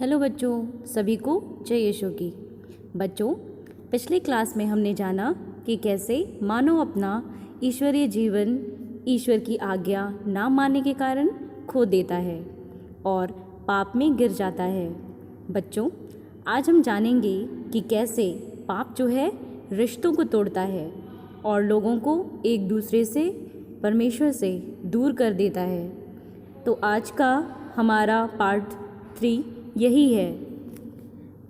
Hello बच्चों, सभी को जय यीशु की। बच्चों, पिछले क्लास में हमने जाना कि कैसे मानव अपना ईश्वरीय जीवन ईश्वर की आज्ञा ना मानने के कारण खो देता है और पाप में गिर जाता है। बच्चों, आज हम जानेंगे कि कैसे पाप जो है रिश्तों को तोड़ता है और लोगों को एक दूसरे से परमेश्वर से दूर कर देता है। तो आज का हमारा पार्ट 3 यही है,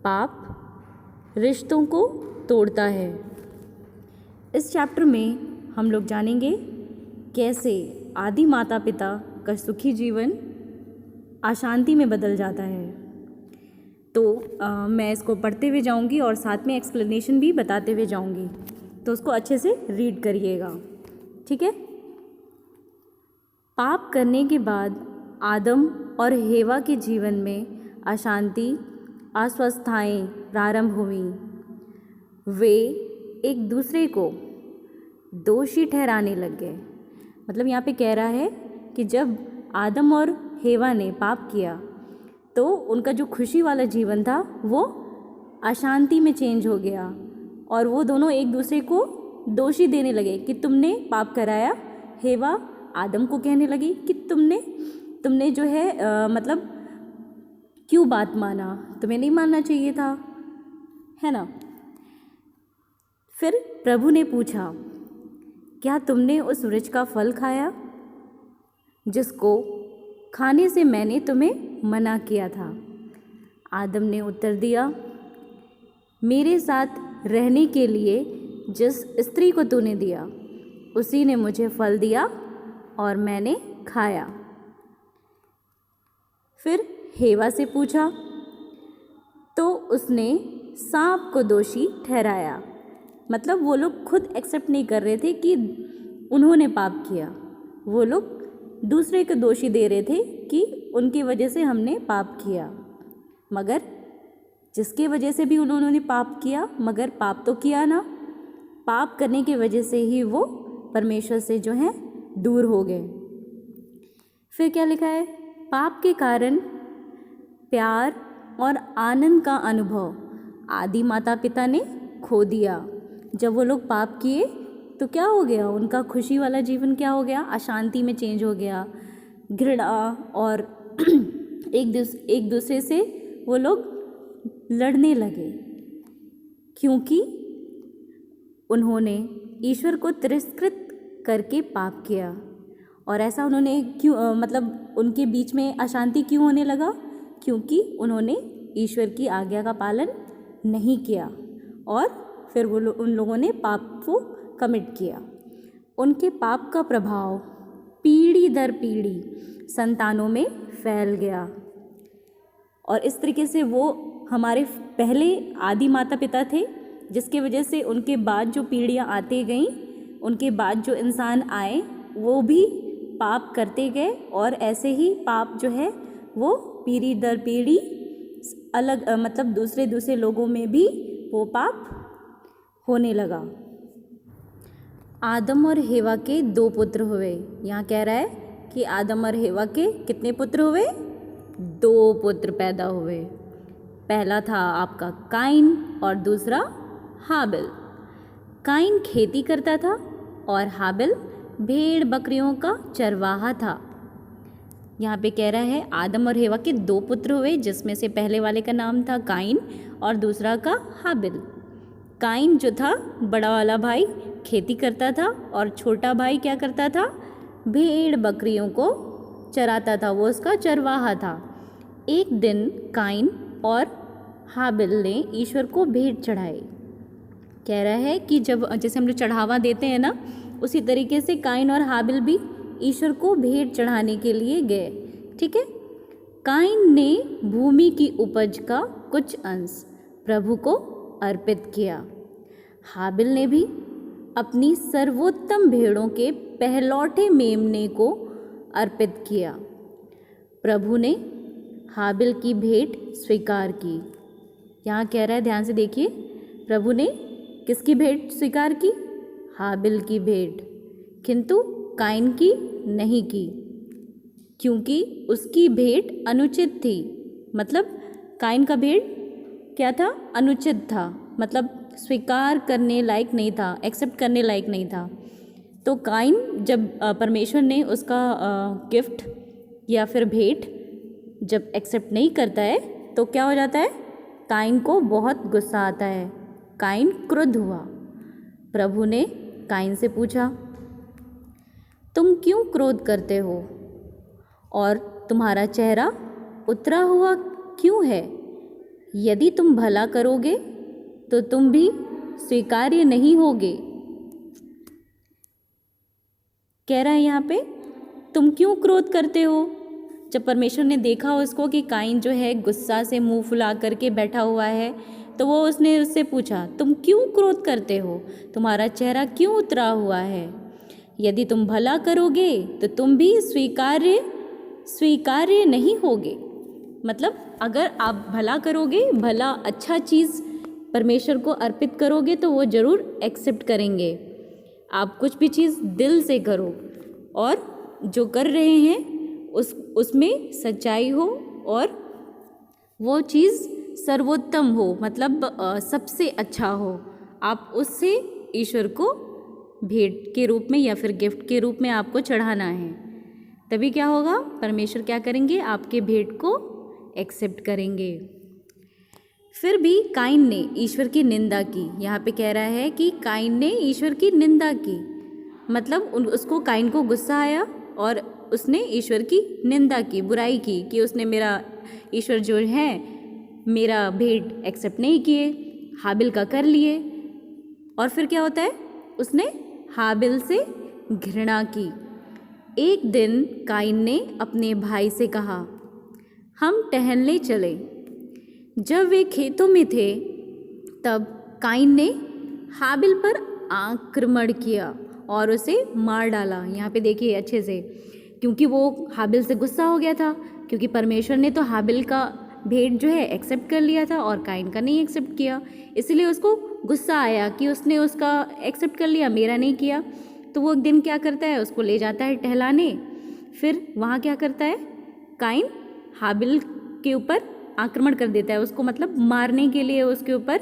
पाप रिश्तों को तोड़ता है। इस चैप्टर में हम लोग जानेंगे कैसे आदि माता पिता का सुखी जीवन अशांति में बदल जाता है। तो मैं इसको पढ़ते हुए जाऊंगी और साथ में एक्सप्लेनेशन भी बताते हुए जाऊंगी, तो उसको अच्छे से रीड करिएगा, ठीक है। पाप करने के बाद आदम और हेवा के जीवन में अशांति, अस्वस्थताएं प्रारंभ हुई। वे एक दूसरे को दोषी ठहराने लग गए। मतलब यहाँ पे कह रहा है कि जब आदम और हेवा ने पाप किया तो उनका जो खुशी वाला जीवन था वो अशांति में चेंज हो गया और वो दोनों एक दूसरे को दोषी देने लगे कि तुमने पाप कराया। हेवा आदम को कहने लगी कि तुमने जो है मतलब क्यों बात माना, तुम्हें नहीं मानना चाहिए था, है ना। फिर प्रभु ने पूछा, क्या तुमने उस वृक्ष का फल खाया जिसको खाने से मैंने तुम्हें मना किया था? आदम ने उत्तर दिया, मेरे साथ रहने के लिए जिस स्त्री को तूने दिया उसी ने मुझे फल दिया और मैंने खाया। फिर हेवा से पूछा तो उसने सांप को दोषी ठहराया। मतलब वो लोग खुद एक्सेप्ट नहीं कर रहे थे कि उन्होंने पाप किया, वो लोग दूसरे को दोषी दे रहे थे कि उनकी वजह से हमने पाप किया। मगर जिसके वजह से भी उन्होंने पाप किया, मगर पाप तो किया ना, पाप करने की वजह से ही वो परमेश्वर से जो है दूर हो गए। फिर क्या लिखा है, पाप के कारण प्यार और आनंद का अनुभव आदि माता पिता ने खो दिया। जब वो लोग पाप किए तो क्या हो गया, उनका खुशी वाला जीवन क्या हो गया, अशांति में चेंज हो गया। घृणा और एक दूसरे से वो लोग लड़ने लगे क्योंकि उन्होंने ईश्वर को तिरस्कृत करके पाप किया। और ऐसा उन्होंने क्यों मतलब उनके बीच में अशांति क्यों होने लगा, क्योंकि उन्होंने ईश्वर की आज्ञा का पालन नहीं किया और फिर उन लोगों ने पाप को कमिट किया। उनके पाप का प्रभाव पीढ़ी दर पीढ़ी संतानों में फैल गया और इस तरीके से वो हमारे पहले आदि माता पिता थे, जिसके वजह से उनके बाद जो पीढ़ियाँ आती गईं, उनके बाद जो इंसान आए वो भी पाप करते गए और ऐसे ही पाप जो है वो पीढ़ी दर पीढ़ी अलग मतलब दूसरे लोगों में भी वो पाप होने लगा। आदम और हेवा के 2 पुत्र हुए। यहाँ कह रहा है कि आदम और हेवा के कितने पुत्र हुए? 2 पुत्र पैदा हुए। पहला था आपका काइन और दूसरा हाबिल। काइन खेती करता था और हाबिल भेड़ बकरियों का चरवाहा था। यहाँ पे कह रहा है आदम और हेवा के 2 पुत्र हुए, जिसमें से पहले वाले का नाम था काइन और दूसरा का हाबिल। काइन जो था बड़ा वाला भाई खेती करता था और छोटा भाई क्या करता था, भेड़ बकरियों को चराता था, वो उसका चरवाहा था। एक दिन काइन और हाबिल ने ईश्वर को भेंट चढ़ाई। कह रहा है कि जब जैसे हम लोग चढ़ावा देते हैं ना, उसी तरीके से काइन और हाबिल भी ईश्वर को भेंट चढ़ाने के लिए गए, ठीक है। काइन ने भूमि की उपज का कुछ अंश प्रभु को अर्पित किया। हाबिल ने भी अपनी सर्वोत्तम भेड़ों के पहलौठे मेमने को अर्पित किया। प्रभु ने हाबिल की भेंट स्वीकार की। यहाँ कह रहा है, ध्यान से देखिए, प्रभु ने किसकी भेंट स्वीकार की? हाबिल की भेंट, किंतु काइन की नहीं की, क्योंकि उसकी भेंट अनुचित थी। मतलब काइन का भेड़ क्या था? अनुचित था, मतलब स्वीकार करने लायक नहीं था, एक्सेप्ट करने लायक नहीं था। तो काइन जब परमेश्वर ने उसका गिफ्ट या फिर भेंट जब एक्सेप्ट नहीं करता है तो क्या हो जाता है? काइन को बहुत गुस्सा आता है, काइन क्रुद्ध हुआ। प्रभु ने काइन से पूछा, तुम क्यों क्रोध करते हो और तुम्हारा चेहरा उतरा हुआ क्यों है? यदि तुम भला करोगे तो तुम भी स्वीकार्य नहीं होगे। कह रहा है यहाँ पे, तुम क्यों क्रोध करते हो? जब परमेश्वर ने देखा उसको कि काइन जो है गुस्सा से मुंह फुला करके बैठा हुआ है, तो वो उसने उससे पूछा, तुम क्यों क्रोध करते हो? तुम्हारा चेहरा क्यों उतरा हुआ है? यदि तुम भला करोगे तो तुम भी स्वीकार्य नहीं होगे। मतलब अगर आप भला करोगे, भला अच्छा चीज़ परमेश्वर को अर्पित करोगे तो वो ज़रूर एक्सेप्ट करेंगे। आप कुछ भी चीज़ दिल से करो और जो कर रहे हैं उसमें सच्चाई हो और वो चीज़ सर्वोत्तम हो, मतलब सबसे अच्छा हो। आप उससे ईश्वर को भेंट के रूप में या फिर गिफ्ट के रूप में आपको चढ़ाना है। तभी क्या होगा? परमेश्वर क्या करेंगे? आपके भेंट को एक्सेप्ट करेंगे। फिर भी काइन ने ईश्वर की निंदा की। यहाँ पे कह रहा है कि काइन ने ईश्वर की निंदा की, मतलब उसको काइन को गुस्सा आया और उसने ईश्वर की निंदा की, बुराई की कि उसने मेरा ईश्वर जो है मेरा भेंट एक्सेप्ट नहीं किए, हाबिल का कर लिए। और फिर क्या होता है? उसने हाबिल से घृणा की। एक दिन काइन ने अपने भाई से कहा, हम टहलने चले। जब वे खेतों में थे तब काइन ने हाबिल पर आक्रमण किया और उसे मार डाला। यहाँ पे देखिए अच्छे से, क्योंकि वो हाबिल से गुस्सा हो गया था, क्योंकि परमेश्वर ने तो हाबिल का भेंट जो है एक्सेप्ट कर लिया था और काइन का नहीं एक्सेप्ट किया, इसलिए उसको गुस्सा आया कि उसने उसका एक्सेप्ट कर लिया, मेरा नहीं किया। तो वो एक दिन क्या करता है? उसको ले जाता है टहलाने। फिर वहाँ क्या करता है? काइन हाबिल के ऊपर आक्रमण कर देता है, उसको मतलब मारने के लिए उसके ऊपर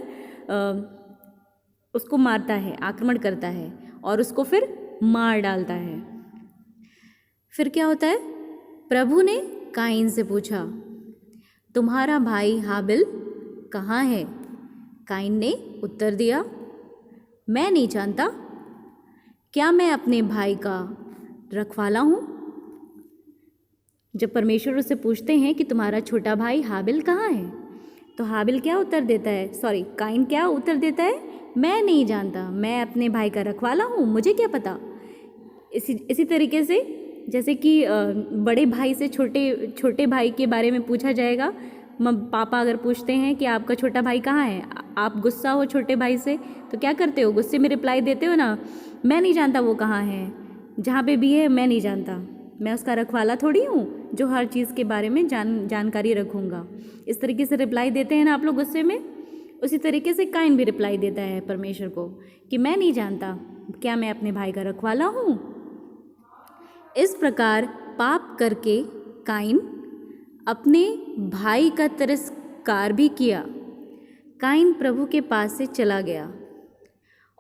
उसको मारता है, आक्रमण करता है और उसको फिर मार डालता है। फिर क्या होता है? प्रभु ने काइन से पूछा, तुम्हारा भाई हाबिल कहाँ है? काइन ने उत्तर दिया, मैं नहीं जानता। क्या मैं अपने भाई का रखवाला हूँ? जब परमेश्वर उससे पूछते हैं कि तुम्हारा छोटा भाई हाबिल कहाँ है, तो हाबिल क्या उत्तर देता है? काइन क्या उत्तर देता है? मैं नहीं जानता, मैं अपने भाई का रखवाला हूँ, मुझे क्या पता। इसी तरीके से जैसे कि बड़े भाई से छोटे भाई के बारे में पूछा जाएगा। पापा अगर पूछते हैं कि आपका छोटा भाई कहाँ है, आप गुस्सा हो छोटे भाई से तो क्या करते हो? गुस्से में रिप्लाई देते हो ना, मैं नहीं जानता वो कहाँ है, जहाँ पे भी है मैं नहीं जानता, मैं उसका रखवाला थोड़ी हूँ जो हर चीज़ के बारे में जानकारी रखूँगा। इस तरीके से रिप्लाई देते हैं ना आप लोग गुस्से में। उसी तरीके से काइन भी रिप्लाई देता है परमेश्वर को कि मैं नहीं जानता, क्या मैं अपने भाई का रखवाला हूँ? इस प्रकार पाप करके काइन अपने भाई का तिरस्कार भी किया। काइन प्रभु के पास से चला गया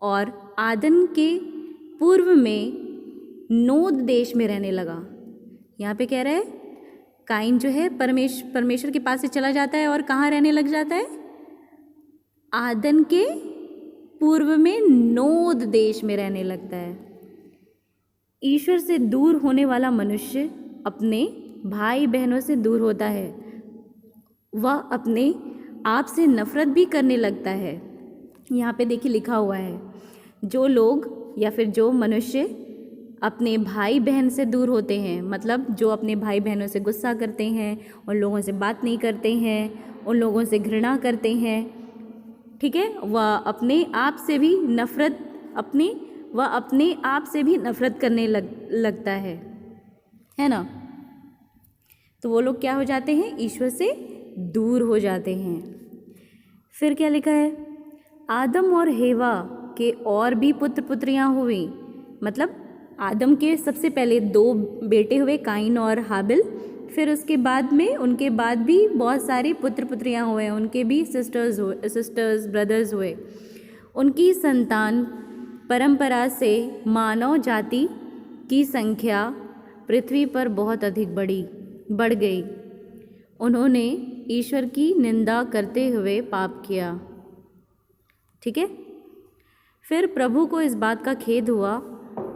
और आदन के पूर्व में नोद देश में रहने लगा। यहाँ पे कह रहा है काइन जो है परमेश्वर के पास से चला जाता है और कहाँ रहने लग जाता है? आदन के पूर्व में नोद देश में रहने लगता है। ईश्वर से दूर होने वाला मनुष्य अपने भाई बहनों से दूर होता है, वह अपने आप से नफरत भी करने लगता है। यहाँ पे देखिए लिखा हुआ है, जो लोग या फिर जो मनुष्य अपने भाई बहन से दूर होते हैं, मतलब जो अपने भाई बहनों से गुस्सा करते हैं, उन लोगों से बात नहीं करते हैं, उन लोगों से घृणा करते हैं, ठीक है, वह अपने आप से भी नफरत करने लगता है ना। तो वो लोग क्या हो जाते हैं? ईश्वर से दूर हो जाते हैं। फिर क्या लिखा है? आदम और हेवा के और भी पुत्र पुत्रियां हुई। मतलब आदम के सबसे पहले 2 बेटे हुए, काइन और हाबिल, फिर उसके बाद में उनके बाद भी बहुत सारे पुत्र पुत्रियां हुए, उनके भी सिस्टर्स ब्रदर्स हुए। उनकी संतान परंपरा से मानव जाति की संख्या पृथ्वी पर बहुत अधिक बढ़ गई। उन्होंने ईश्वर की निंदा करते हुए पाप किया। ठीक है। फिर प्रभु को इस बात का खेद हुआ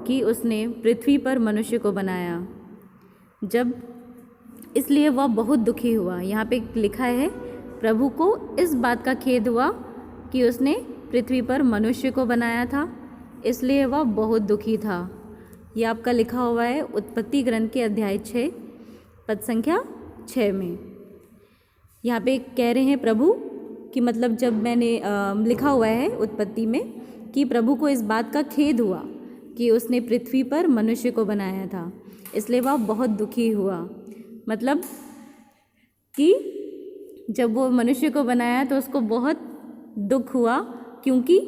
कि उसने पृथ्वी पर मनुष्य को बनाया, इसलिए वह बहुत दुखी हुआ। यहाँ पे लिखा है प्रभु को इस बात का खेद हुआ कि उसने पृथ्वी पर मनुष्य को बनाया था, इसलिए वह बहुत दुखी था। ये आपका लिखा हुआ है उत्पत्ति ग्रंथ के अध्याय 6 पद संख्या 6 में। यहाँ पे कह रहे हैं प्रभु कि मतलब जब मैंने लिखा हुआ है उत्पत्ति में कि प्रभु को इस बात का खेद हुआ कि उसने पृथ्वी पर मनुष्य को बनाया था, इसलिए वह बहुत दुखी हुआ। मतलब कि जब वो मनुष्य को बनाया तो उसको बहुत दुख हुआ, क्योंकि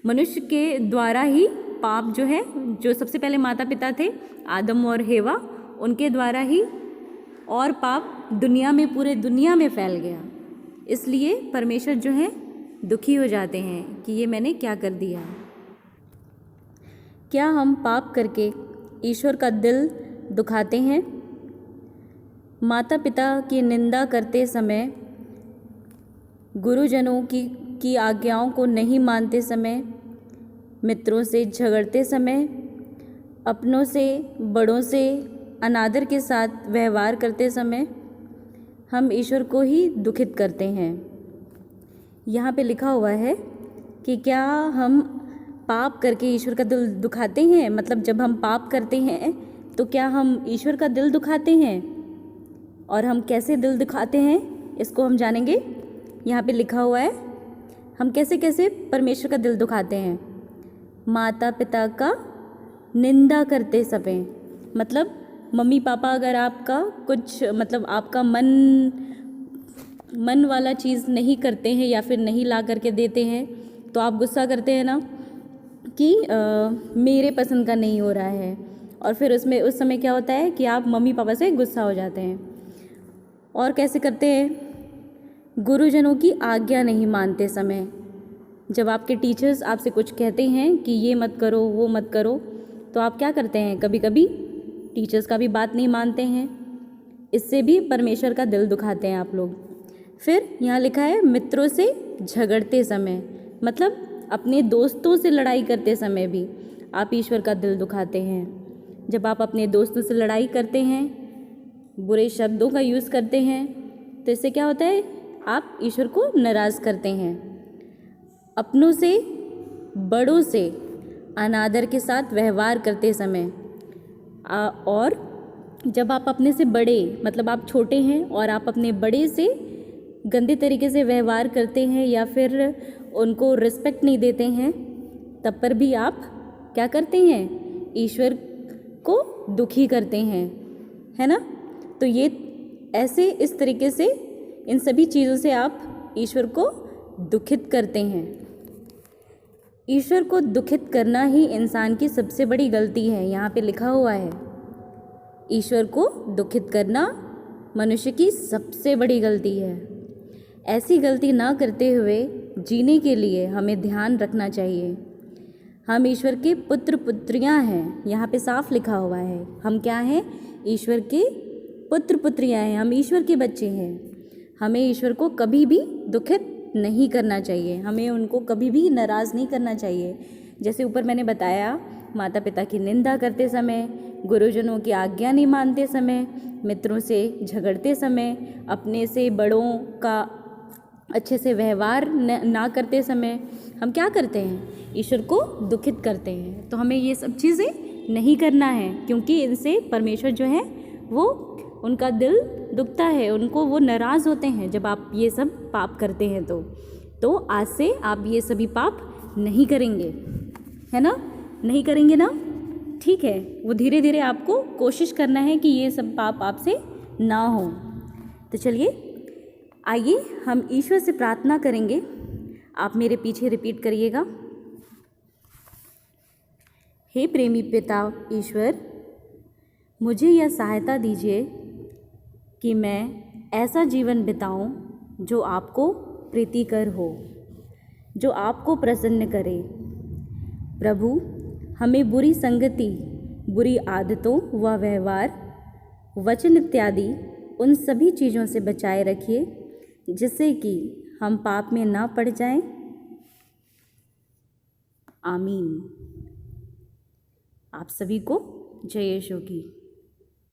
मनुष्य के द्वारा ही पाप जो है, जो सबसे पहले माता पिता थे आदम और हेवा, उनके द्वारा ही और पाप दुनिया में, पूरे दुनिया में फैल गया। इसलिए परमेश्वर जो है दुखी हो जाते हैं कि ये मैंने क्या कर दिया। क्या हम पाप करके ईश्वर का दिल दुखाते हैं? माता पिता की निंदा करते समय, गुरुजनों की आज्ञाओं को नहीं मानते समय, मित्रों से झगड़ते समय, अपनों से बड़ों से अनादर के साथ व्यवहार करते समय हम ईश्वर को ही दुखित करते हैं। यहाँ पे लिखा हुआ है कि क्या हम पाप करके ईश्वर का दिल दुखाते हैं? मतलब जब हम पाप करते हैं तो क्या हम ईश्वर का दिल दुखाते हैं? और हम कैसे दिल दुखाते हैं इसको हम जानेंगे। यहाँ पे लिखा हुआ है हम कैसे कैसे परमेश्वर का दिल दुखाते हैं। माता पिता का निंदा करते समय, मतलब मम्मी पापा अगर आपका कुछ मतलब आपका मन वाला चीज़ नहीं करते हैं या फिर नहीं ला करके देते हैं तो आप गुस्सा करते हैं ना कि मेरे पसंद का नहीं हो रहा है, और फिर उस समय क्या होता है कि आप मम्मी पापा से गुस्सा हो जाते हैं। और कैसे करते हैं? गुरुजनों की आज्ञा नहीं मानते समय, जब आपके टीचर्स आपसे कुछ कहते हैं कि ये मत करो वो मत करो, तो आप क्या करते हैं? कभी कभी टीचर्स का भी बात नहीं मानते हैं, इससे भी परमेश्वर का दिल दुखाते हैं आप लोग। फिर यहाँ लिखा है मित्रों से झगड़ते समय, मतलब अपने दोस्तों से लड़ाई करते समय भी आप ईश्वर का दिल दुखाते हैं। जब आप अपने दोस्तों से लड़ाई करते हैं, बुरे शब्दों का यूज़ करते हैं, तो इससे क्या होता है? आप ईश्वर को नाराज़ करते हैं। अपनों से बड़ों से अनादर के साथ व्यवहार करते समय, और जब आप अपने से बड़े, मतलब आप छोटे हैं और आप अपने बड़े से गंदे तरीके से व्यवहार करते हैं या फिर उनको रिस्पेक्ट नहीं देते हैं, तब पर भी आप क्या करते हैं? ईश्वर को दुखी करते हैं, है ना। तो ये ऐसे इस तरीके से इन सभी चीज़ों से आप ईश्वर को दुखित करते हैं। ईश्वर को दुखित करना ही इंसान की सबसे बड़ी गलती है। यहाँ पे लिखा हुआ है ईश्वर को दुखित करना मनुष्य की सबसे बड़ी गलती है। ऐसी गलती ना करते हुए जीने के लिए हमें ध्यान रखना चाहिए। हम ईश्वर के पुत्र पुत्रियां हैं, यहाँ पे साफ लिखा हुआ है। हम क्या हैं? ईश्वर के पुत्र पुत्रियां हैं, हम ईश्वर के बच्चे हैं। हमें ईश्वर को कभी भी दुखित नहीं करना चाहिए, हमें उनको कभी भी नाराज़ नहीं करना चाहिए। जैसे ऊपर मैंने बताया, माता पिता की निंदा करते समय, गुरुजनों की आज्ञा नहीं मानते समय, मित्रों से झगड़ते समय, अपने से बड़ों का अच्छे से व्यवहार ना करते समय हम क्या करते हैं? ईश्वर को दुखित करते हैं। तो हमें ये सब चीज़ें नहीं करना है, क्योंकि इनसे परमेश्वर जो है वो उनका दिल दुखता है, उनको वो नाराज़ होते हैं जब आप ये सब पाप करते हैं। तो आज से आप ये सभी पाप नहीं करेंगे, है ना? नहीं करेंगे ना? ठीक है। वो धीरे धीरे आपको कोशिश करना है कि ये सब पाप आपसे ना हो। तो चलिए आइए हम ईश्वर से प्रार्थना करेंगे। आप मेरे पीछे रिपीट करिएगा। हे प्रेमी पिता ईश्वर, मुझे यह सहायता दीजिए कि मैं ऐसा जीवन बिताऊं जो आपको प्रीतिकर हो, जो आपको प्रसन्न करे। प्रभु, हमें बुरी संगति, बुरी आदतों व व्यवहार, वचन इत्यादि उन सभी चीज़ों से बचाए रखिए जिससे कि हम पाप में ना पड़ जाएं। आमीन। आप सभी को जय यीशु की।